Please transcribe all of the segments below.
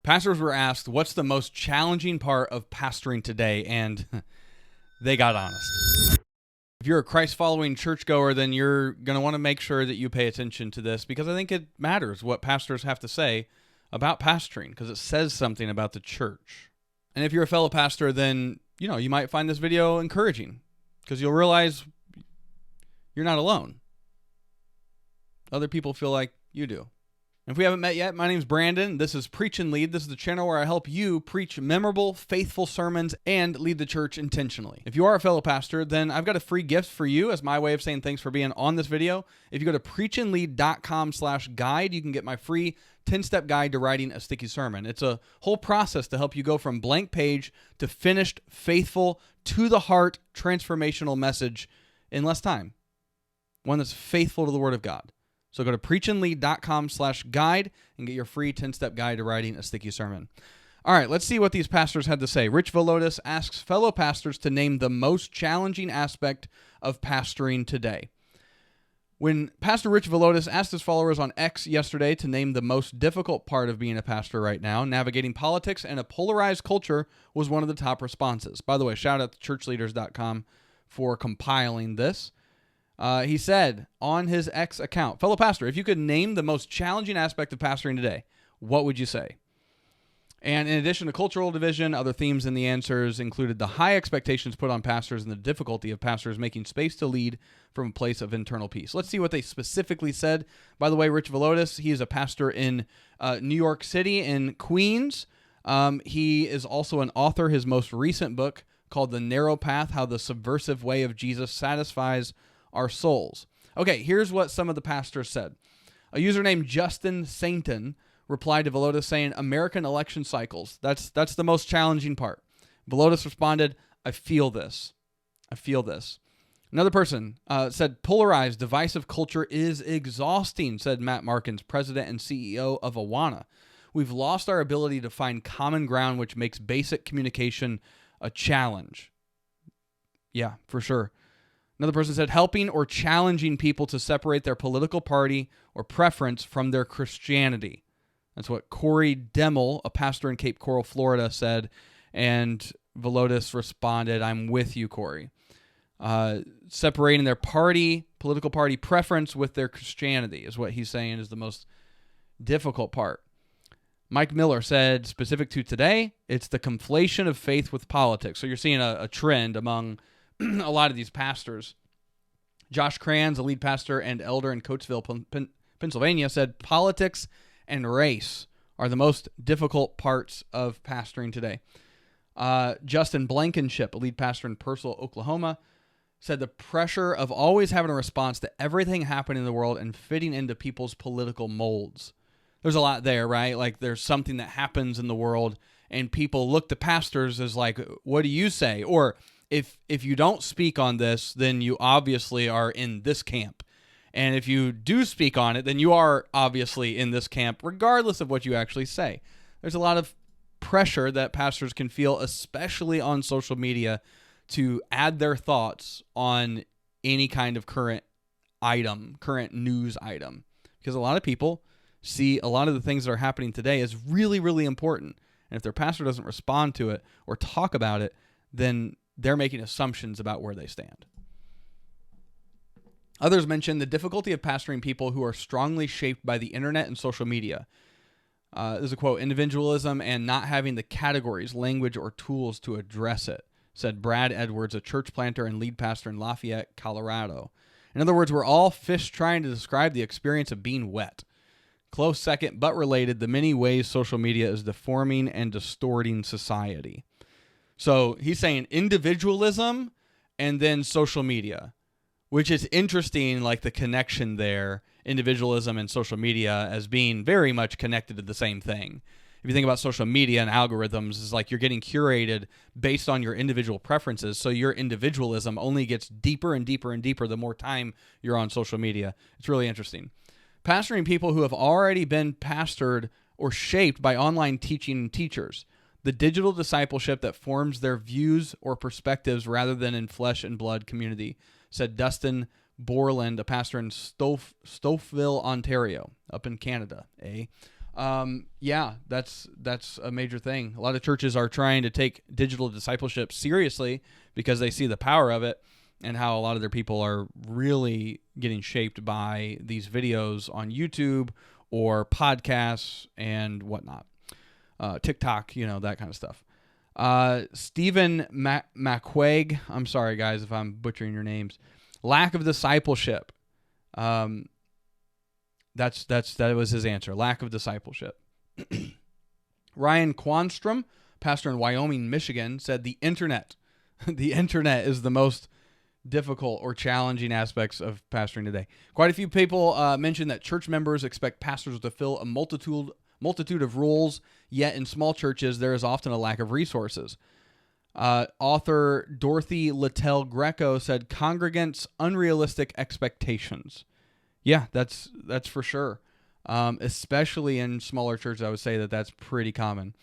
Pastors were asked, what's the most challenging part of pastoring today? And they got honest. If you're a Christ-following churchgoer, then you're going to want to make sure that you pay attention to this, because I think it matters what pastors have to say about pastoring, because it says something about the church. And if you're a fellow pastor, then you might find this video encouraging, because you'll realize you're not alone. Other people feel like you do. If we haven't met yet, my name's Brandon. This is Preach and Lead. This is the channel where I help you preach memorable, faithful sermons and lead the church intentionally. If you are a fellow pastor, then I've got a free gift for you as my way of saying thanks for being on this video. If you go to preachandlead.com/guide, you can get my free 10-step guide to writing a sticky sermon. It's a whole process to help you go from blank page to finished, faithful, to-the-heart, transformational message in less time. One that's faithful to the Word of God. So go to preachandlead.com/guide and get your free 10-step guide to writing a sticky sermon. All right, let's see what these pastors had to say. Rich Villodas asks fellow pastors to name the most challenging aspect of pastoring today. When Pastor Rich Villodas asked his followers on X yesterday to name the most difficult part of being a pastor right now, navigating politics and a polarized culture was one of the top responses. By the way, shout out to churchleaders.com for compiling this. He said on his X account, fellow pastor, if you could name the most challenging aspect of pastoring today, what would you say? And in addition to cultural division, other themes in the answers included the high expectations put on pastors and the difficulty of pastors making space to lead from a place of internal peace. Let's see what they specifically said. By the way, Rich Villodas, he is a pastor in New York City, in Queens. He is also an author. His most recent book, called The Narrow Path, How the Subversive Way of Jesus Satisfies Our Souls. Okay, here's what some of the pastors said. A user named Justin Sainton replied to Villodas saying, American election cycles. That's the most challenging part. Villodas responded, I feel this. I feel this. Another person said, polarized, divisive culture is exhausting, said Matt Markins, president and CEO of Awana. We've lost our ability to find common ground, which makes basic communication a challenge. Yeah, for sure. Another person said, helping or challenging people to separate their political party or preference from their Christianity. That's what Corey Demmel, a pastor in Cape Coral, Florida, said. And Villodas responded, I'm with you, Corey. Separating their political party preference with their Christianity is what he's saying is the most difficult part. Mike Miller said, specific to today, it's the conflation of faith with politics. So you're seeing a trend among a lot of these pastors. Josh Kranz, a lead pastor and elder in Coatesville, Pennsylvania, said politics and race are the most difficult parts of pastoring today. Justin Blankenship, a lead pastor in Purcell, Oklahoma, said the pressure of always having a response to everything happening in the world and fitting into people's political molds. There's a lot there, right? Like there's something that happens in the world and people look to pastors as like, what do you say? Or if you don't speak on this, then you obviously are in this camp. And if you do speak on it, then you are obviously in this camp, regardless of what you actually say. There's a lot of pressure that pastors can feel, especially on social media, to add their thoughts on any kind of current news item. Because a lot of people see a lot of the things that are happening today as really, really important. And if their pastor doesn't respond to it or talk about it, then they're making assumptions about where they stand. Others mentioned the difficulty of pastoring people who are strongly shaped by the internet and social media. There's a quote, individualism and not having the categories, language, or tools to address it, said Brad Edwards, a church planter and lead pastor in Lafayette, Colorado. In other words, we're all fish trying to describe the experience of being wet. Close second, but related, the many ways social media is deforming and distorting society. So he's saying individualism and then social media, which is interesting, like the connection there, individualism and social media as being very much connected to the same thing. If you think about social media and algorithms, it's like you're getting curated based on your individual preferences, so your individualism only gets deeper and deeper and deeper the more time you're on social media. It's really interesting. Pastoring people who have already been pastored or shaped by online teaching and teachers. The digital discipleship that forms their views or perspectives rather than in flesh and blood community, said Dustin Borland, a pastor in Stouffville, Ontario, up in Canada. Yeah, that's a major thing. A lot of churches are trying to take digital discipleship seriously because they see the power of it and how a lot of their people are really getting shaped by these videos on YouTube or podcasts and whatnot. TikTok, that kind of stuff. Stephen McQuaig, I'm sorry guys if I'm butchering your names. Lack of discipleship. That was his answer. Lack of discipleship. Ryan Quanstrom, pastor in Wyoming, Michigan, said the internet. The internet is the most difficult or challenging aspects of pastoring today. Quite a few people mentioned that church members expect pastors to fill a multitude of roles, yet in small churches there is often a lack of resources. Author Dorothy Littell Greco said congregants' unrealistic expectations. Yeah, that's for sure. Especially in smaller churches, I would say that's pretty common.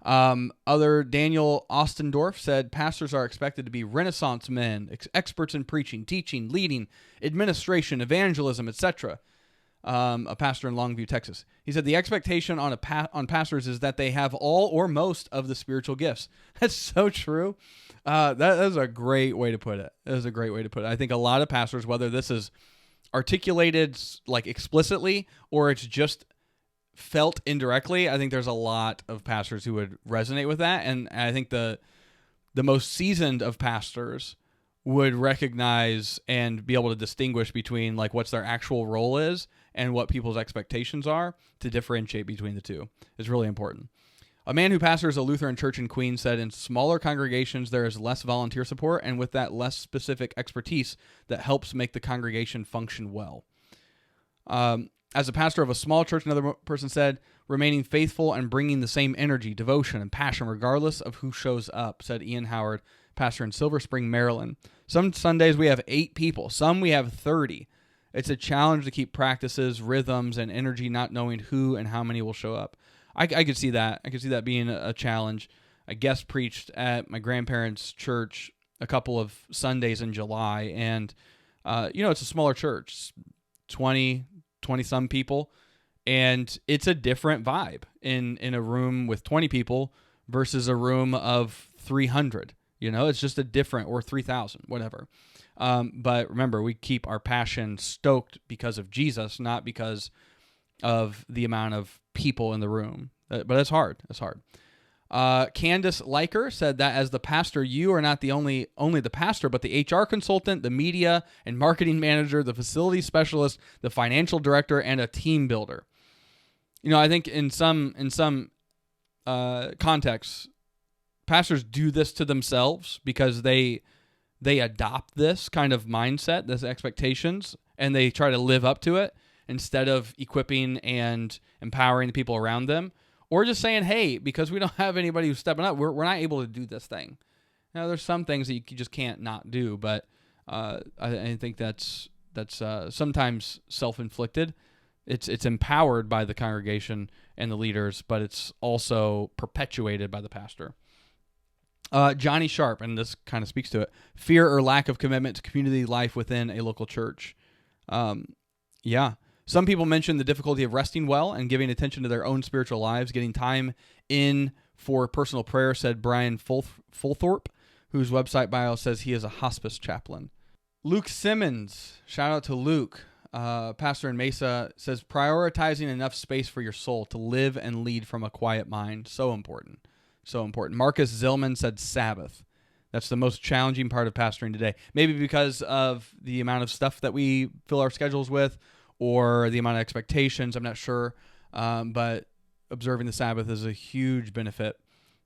Other Daniel Ostendorf said pastors are expected to be Renaissance men, experts in preaching, teaching, leading, administration, evangelism, etc. A pastor in Longview, Texas. He said the expectation on pastors is that they have all or most of the spiritual gifts. That's so true. That is a great way to put it. I think a lot of pastors, whether this is articulated like explicitly or it's just felt indirectly, I think there's a lot of pastors who would resonate with that, and I think the most seasoned of pastors would recognize and be able to distinguish between like what's their actual role is and what people's expectations are to differentiate between the two. Is really important. A man who pastors a Lutheran church in Queens said in smaller congregations there is less volunteer support and with that less specific expertise that helps make the congregation function well. As a pastor of a small church, another person said, remaining faithful and bringing the same energy, devotion, and passion regardless of who shows up, said Ian Howard, pastor in Silver Spring, Maryland. Some Sundays we have 8 people. Some we have 30. It's a challenge to keep practices, rhythms, and energy not knowing who and how many will show up. I could see that. I could see that being a challenge. I guest preached at my grandparents' church a couple of Sundays in July, and, it's a smaller church, 20-some people, and it's a different vibe in a room with 20 people versus a room of 300. It's just a different, or 3,000, whatever. But remember, we keep our passion stoked because of Jesus, not because of the amount of people in the room. But it's hard. It's hard. Candace Liker said that as the pastor, you are not the only the pastor, but the HR consultant, the media and marketing manager, the facility specialist, the financial director, and a team builder. I think in some contexts, pastors do this to themselves because they adopt this kind of mindset, this expectations, and they try to live up to it instead of equipping and empowering the people around them. Or just saying, hey, because we don't have anybody who's stepping up, we're not able to do this thing. There's some things that you just can't not do, but I think that's sometimes self-inflicted. It's empowered by the congregation and the leaders, but it's also perpetuated by the pastor. Johnny Sharp, and this kind of speaks to it, fear or lack of commitment to community life within a local church. Some people mention the difficulty of resting well and giving attention to their own spiritual lives, getting time in for personal prayer, said Brian Fulthorpe, whose website bio says he is a hospice chaplain. Luke Simmons, shout out to Luke, pastor in Mesa, says prioritizing enough space for your soul to live and lead from a quiet mind. So important. So important. Marcus Zillman said Sabbath. That's the most challenging part of pastoring today. Maybe because of the amount of stuff that we fill our schedules with, or the amount of expectations, I'm not sure. But observing the Sabbath is a huge benefit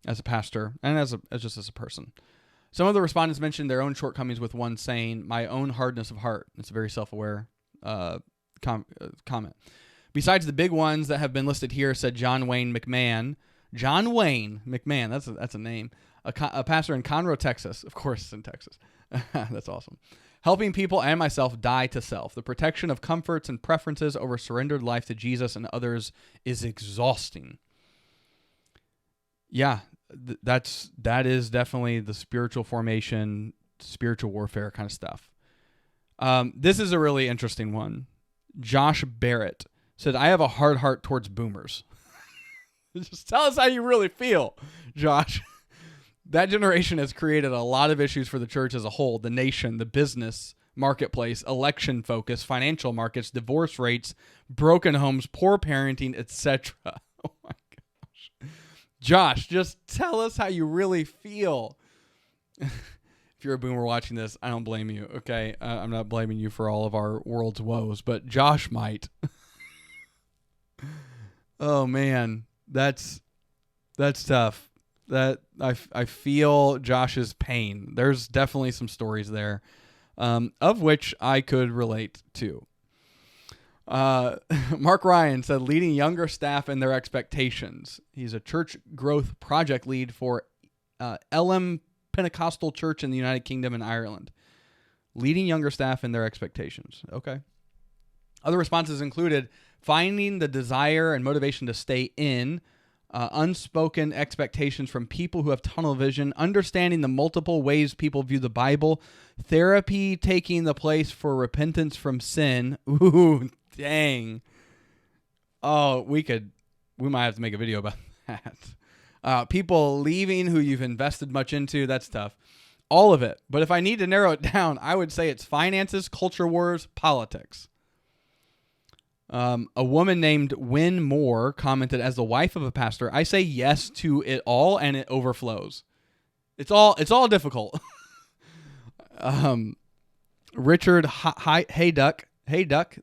as a pastor and as a person. Some of the respondents mentioned their own shortcomings, with one saying, my own hardness of heart. It's a very self-aware comment. Besides the big ones that have been listed here, said John Wayne McMahon. John Wayne McMahon, that's a name. A pastor in Conroe, Texas. Of course, it's in Texas. That's awesome. Helping people and myself die to self. The protection of comforts and preferences over surrendered life to Jesus and others is exhausting. Yeah, that is definitely the spiritual formation, spiritual warfare kind of stuff. This is a really interesting one. Josh Barrett said, I have a hard heart towards boomers. Just tell us how you really feel, Josh. That generation has created a lot of issues for the church as a whole, the nation, the business, marketplace, election focus, financial markets, divorce rates, broken homes, poor parenting, etc. Oh my gosh. Josh, just tell us how you really feel. If you're a boomer watching this, I don't blame you, okay? I'm not blaming you for all of our world's woes, but Josh might. Oh man, that's tough. That I feel Josh's pain. There's definitely some stories there, of which I could relate to. Mark Ryan said, leading younger staff and their expectations. He's a church growth project lead for LM Pentecostal Church in the United Kingdom and Ireland. Leading younger staff and their expectations. Okay. Other responses included finding the desire and motivation to stay in, unspoken expectations from people who have tunnel vision, understanding the multiple ways people view the Bible, therapy taking the place for repentance from sin. Ooh, dang. Oh, we might have to make a video about that. People leaving who you've invested much into, that's tough. All of it. But if I need to narrow it down, I would say it's finances, culture wars, politics. A woman named Wynn Moore commented, as the wife of a pastor, I say yes to it all and it overflows. It's all difficult. Richard Hey Duck,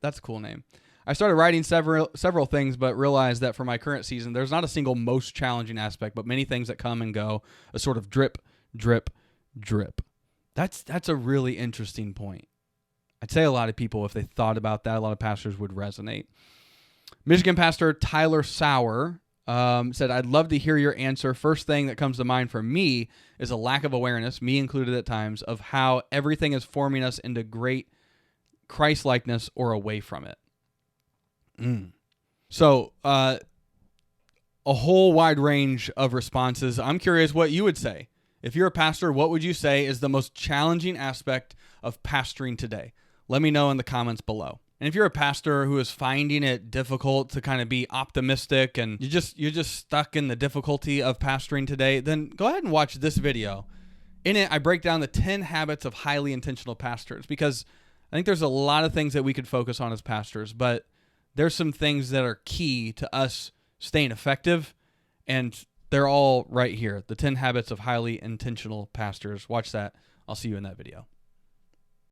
that's a cool name. I started writing several things, but realized that for my current season, there's not a single most challenging aspect, but many things that come and go, a sort of drip, drip, drip. That's a really interesting point. I'd say a lot of people, if they thought about that, a lot of pastors would resonate. Michigan pastor Tyler Sauer said, I'd love to hear your answer. First thing that comes to mind for me is a lack of awareness, me included at times, of how everything is forming us into great Christ-likeness or away from it. So, a whole wide range of responses. I'm curious what you would say. If you're a pastor, what would you say is the most challenging aspect of pastoring today? Let me know in the comments below. And if you're a pastor who is finding it difficult to kind of be optimistic and you're just stuck in the difficulty of pastoring today, then go ahead and watch this video. In it, I break down the 10 habits of highly intentional pastors, because I think there's a lot of things that we could focus on as pastors, but there's some things that are key to us staying effective, and they're all right here. The 10 habits of highly intentional pastors. Watch that. I'll see you in that video.